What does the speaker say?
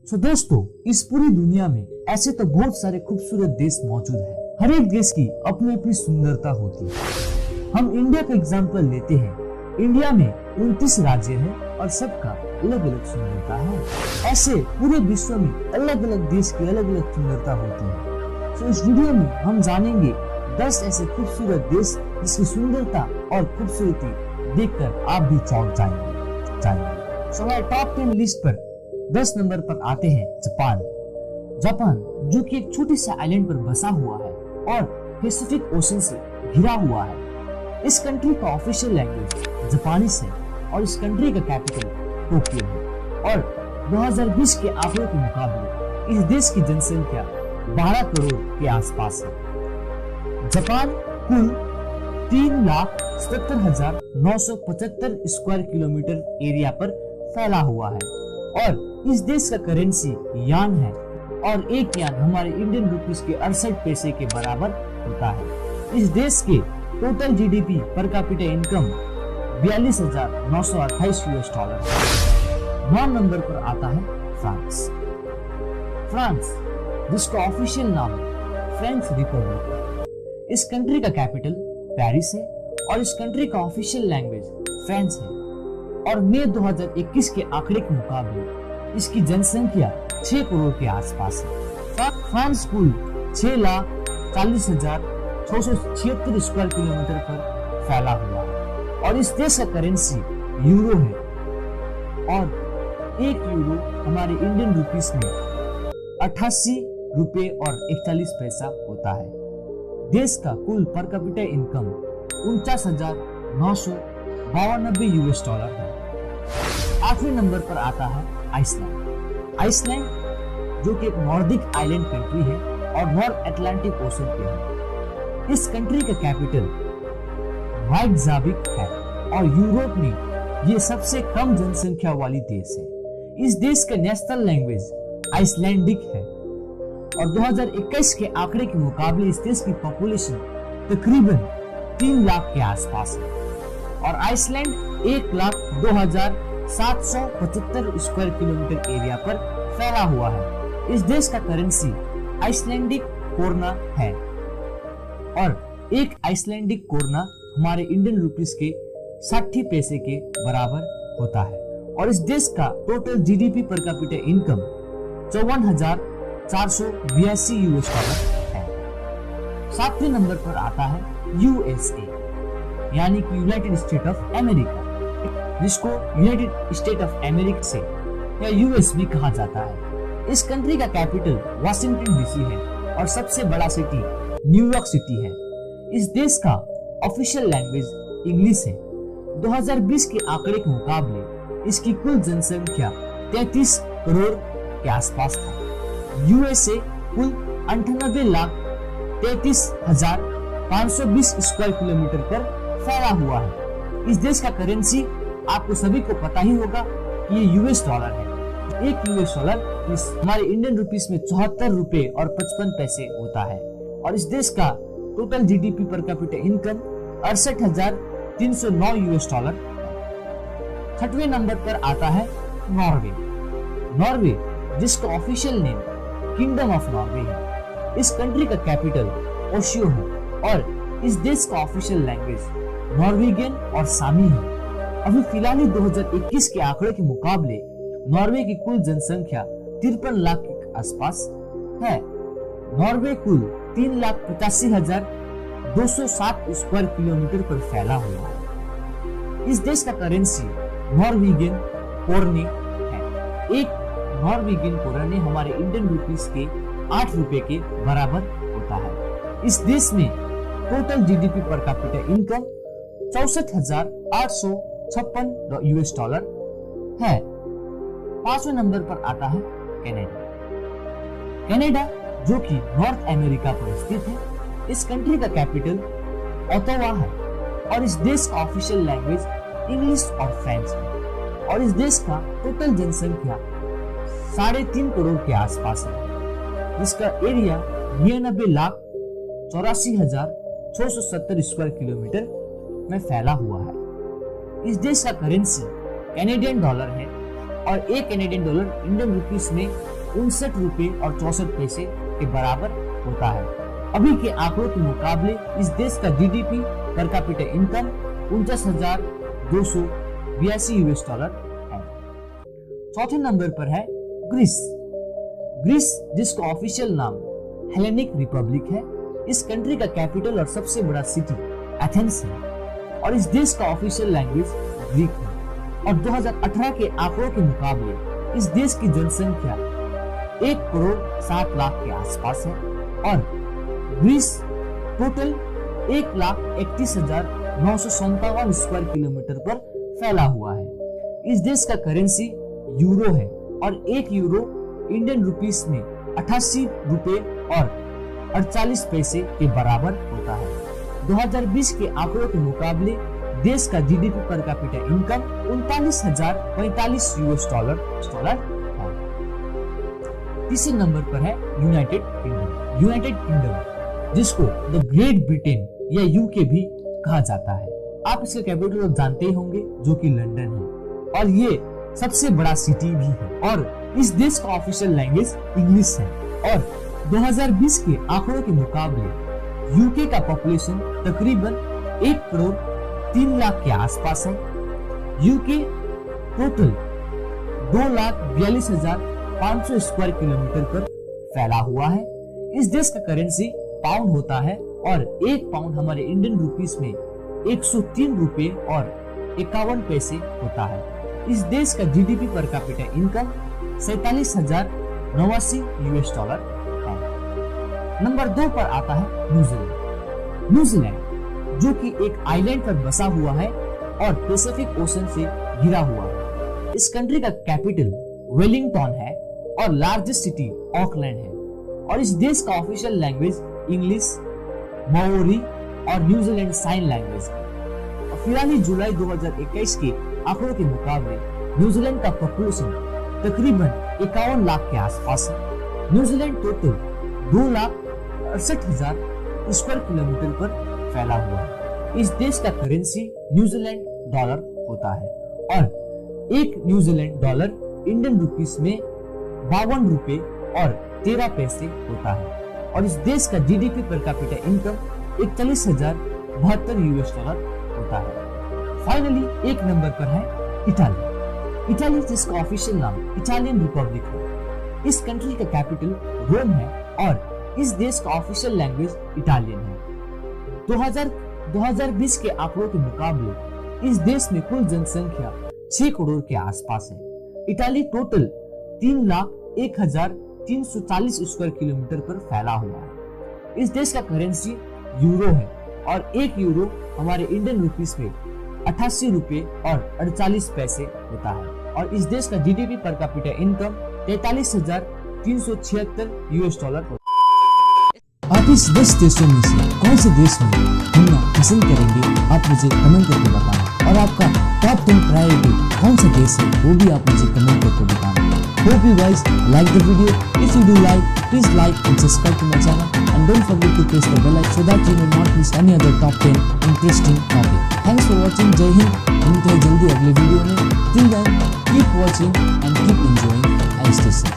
दोस्तों, इस पूरी दुनिया में ऐसे तो बहुत सारे खूबसूरत देश मौजूद हैं। हर एक देश की अपनी अपनी सुंदरता होती है। हम इंडिया का एग्जाम्पल लेते हैं। इंडिया में 29 राज्य हैं और सबका अलग अलग सुंदरता है। ऐसे पूरे विश्व में अलग अलग देश की अलग अलग सुंदरता होती है। इस वीडियो में हम जानेंगे 10 ऐसे खूबसूरत देश जिसकी सुंदरता और खूबसूरती देखकर आप भी चौंक जाएंगे। हमारे टॉप 10 लिस्ट पर 10 नंबर पर आते हैं जापान, जो कि एक छोटी सी आइलैंड पर बसा हुआ है और पैसिफिक ओशन से घिरा हुआ है। इस कंट्री का ऑफिशियल लैंग्वेज जापानीज है और इस कंट्री का कैपिटल टोक्यो है। और 2020 के आंकड़ों के मुताबिक इस देश की जनसंख्या 12 करोड़ के आसपास है। जापान कुल 3,77,975 स्क्वायर किलोमीटर एरिया पर फैला हुआ है और इस देश का करेंसी यान है और एक यान हमारे इंडियन रुपीस के 68 पैसे के बराबर होता है। इस देश के total GDP per capita income 42,928 $। 9 number पर आता है फ्रांस, जिसका ऑफिशियल नाम फ्रेंच रिपब्लिक है। इस कंट्री का कैपिटल पेरिस है और इस कंट्री का ऑफिशियल लैंग्वेज फ्रेंच है। और मई 2021 के आंकड़े के मुताबिक इसकी जनसंख्या 6 करोड़ के आसपास है। फ्रांस कुल 6,40,676 स्क्वायर किलोमीटर पर फैला हुआ है और इस देश का करेंसी यूरो है और 1 यूरो हमारे इंडियन रुपीस में 88 रुपए और 41 पैसा होता है। देश का कुल पर कैपिटा इनकम 49,992 $। 8वें नंबर पर आता है आइसलैंड, जो कि एक नॉर्डिक आइलैंड कंट्री है और नॉर्थ अटलांटिक ओशन पे है। इस कंट्री का कैपिटल रेकजाविक है और यूरोप में ये सबसे कम जनसंख्या वाली देश है। इस देश का नेशनल लैंग्वेज आइसलैंडिक है और 2021 के आंकड़े के मुकाबले इस देश की पॉपुलेशन तकरीबन 3 लाख के आसपास है और आइसलैंड 1,02,775 स्क्वायर किलोमीटर एरिया पर फैला हुआ है। इस देश का करेंसी आइसलैंडिक कोरोना है और एक आइसलैंडिक कोरोना हमारे इंडियन रुपीस के 60 पैसे के बराबर होता है और इस देश का total GDP per capita income 54,482 $। है। 7वें नंबर पर आता है यूएसए, यानी कि यूनाइटेड स्टेट ऑफ अमेरिका, जिसको यूनाइटेड स्टेट ऑफ अमेरिका से या यूएस भी कहा जाता है। इस कंट्री का कैपिटल वाशिंगटन डीसी है और सबसे बड़ा सिटी न्यूयॉर्क सिटी है। इस देश का ऑफिशियल लैंग्वेज इंग्लिश है। 2020 के आंकड़े के मुकाबले इसकी कुल जनसंख्या 33 करोड़ के आसपास था। यूएसए कुल 98,33,520 स्क्वायर किलोमीटर पर फैला हुआ है। इस देश का करेंसी आपको सभी को पता ही होगा कि ये यूएस डॉलर है। 1 यूएस डॉलर हमारे इंडियन रुपीस में 74 रुपए और 55 पैसे होता है और इस देश का total GDP per capita income 68,309 $। 6वें नंबर पर आता है नॉर्वे, जिसका official name Kingdom of Norway है। इस कंट्री का कैपिटल ओशियो है और इस देश का ऑफिशियल लैंग्वेज नॉर्वेगियन और सामी है। अभी फिलहाल 2021 के आंकड़े के मुकाबले नॉर्वे की कुल जनसंख्या 53 लाख के आसपास है। नॉर्वे कुल 3,85,207 स्क्वायर किलोमीटर पर फैला हुआ है। इस देश का करेंसी नॉर्वेगियन कोरने है। एक नॉर्वेगियन कोरने हमारे इंडियन रुपीस के 8 रुपए के बराबर होता है। इस देश में total GDP per capita income 64,856 $। है। 5वें नंबर पर आता है कनाडा, जो कि नॉर्थ अमेरिका पर स्थित है। इस कंट्री का कैपिटल ओटावा है और इस देश का ऑफिशियल लैंग्वेज इंग्लिश और फ्रेंच है और इस देश का टोटल जनसंख्या 3.5 करोड़ के आसपास है, जिसका एरिया 99,84,670 स्क्वायर किलोमीटर में फैला हुआ है। इस देश का करेंसी कैनेडियन डॉलर है और 1 कैनेडियन डॉलर इंडियन रुपीस में 59 रुपए और 64 पैसे के बराबर होता है। अभी के आंकड़ों के मुकाबले इस देश का GDP per capita income 49,282 US dollar है। चौथे नंबर पर है ग्रीस। ग्रीस, जिसका ऑफिशियल नाम हेलेनिक रिपब्लिक है, इस कंट्री का कैपिटल और सबसे बड़ा सिटी एथेंस है और इस देश का ऑफिशियल लैंग्वेज ग्रीक है। और 2018 के आंकड़ों के मुकाबले इस देश की जनसंख्या 1,07,00,000 के आसपास है और ग्रीस टोटल 1,31,957 स्क्वायर किलोमीटर पर फैला हुआ है। इस देश का करेंसी यूरो है और 1 यूरो इंडियन रुपीस में 88 रुपए और 48 पैसे के बराबर होता है। 2020 के आंकड़ों के मुकाबले देश का GDP per capita income 39,045 US dollar है। तीसरे नंबर पर है यूनाइटेड किंगडम। यूनाइटेड किंगडम, जिसको द ग्रेट ब्रिटेन या यूके भी कहा जाता है। आप इसका कैपिटल जानते ही होंगे, जो कि लंदन है और ये सबसे बड़ा सिटी भी है और इस देश का ऑफिशियल लैंग्वेज इंग्लिश है। और 2020 के आंकड़ों के मुकाबले यूके का पॉपुलेशन तकरीबन 1,03,00,000 के आसपास है। यूके टोटल 2,42,500 स्क्वायर किलोमीटर पर फैला हुआ है। इस देश का करेंसी पाउंड होता है और 1 पाउंड हमारे इंडियन रुपीस में 103 रुपए और 51 पैसे होता है। इस देश का GDP per capita income 47,089 US dollar है। नंबर 2 पर आता है न्यूजीलैंड। न्यूजीलैंड, जो कि एक आइलैंड पर बसा हुआ है और पैसिफिक ओशन से घिरा हुआ है। इस कंट्री का कैपिटल वेलिंगटन है और लार्जेस्ट सिटी ऑकलैंड है और इस देश का ऑफिशियल लैंग्वेज इंग्लिश, माओरी और न्यूजीलैंड साइन लैंग्वेज है। फिलहाल जुलाई 2021 के आंकड़ों के मुकाबले न्यूजीलैंड का पॉपुलेशन तकरीबन 51 लाख के आसपास है। न्यूजीलैंड टोटल 2,68,000 स्क्वायर किलोमीटर पर फैला हुआ है। इस देश का करेंसी न्यूजीलैंड डॉलर होता है और 1 न्यूजीलैंड डॉलर इंडियन रुपीस में 52 रुपए और 13 पैसे होता है और इस देश का GDP per capita income 41,072 US dollar होता है। फाइनली 1 नंबर पर है इटाली। इटाली, जिसका ऑफिशियल नाम इटालियन रिपब्लिक है, इस कंट्री का कैपिटल रोम है और इस देश का ऑफिशियल लैंग्वेज इटालियन है। 2020 के आंकड़ों के मुकाबले इस देश में कुल जनसंख्या 6 करोड़ के आसपास है। इटाली टोटल 3,01,340 स्क्वायर किलोमीटर पर फैला हुआ है। इस देश का करेंसी यूरो है और 1 यूरो हमारे इंडियन रुपीस में 88 रुपए और 48 पैसे होता है और इस देश का GDP per capita income 43,376 US dollar होता है। आप इस 10 देशों में से कौन से देश में घूमना पसंद करेंगे, आप मुझे कमेंट करके बताना और आपका टॉप 10 प्रायोरिटी कौन सा देश है वो भी आप मुझे कमेंट करके बताना। Hope you guys like the video. If you do like, please like and subscribe to my channel and don't forget to press the bell icon so that you may not miss any other top 10 interesting topic. Thanks for watching. जय हिंद। मिलते हैं जल्दी अगले video में। Till then, keep watching and keep enjoying and stay safe.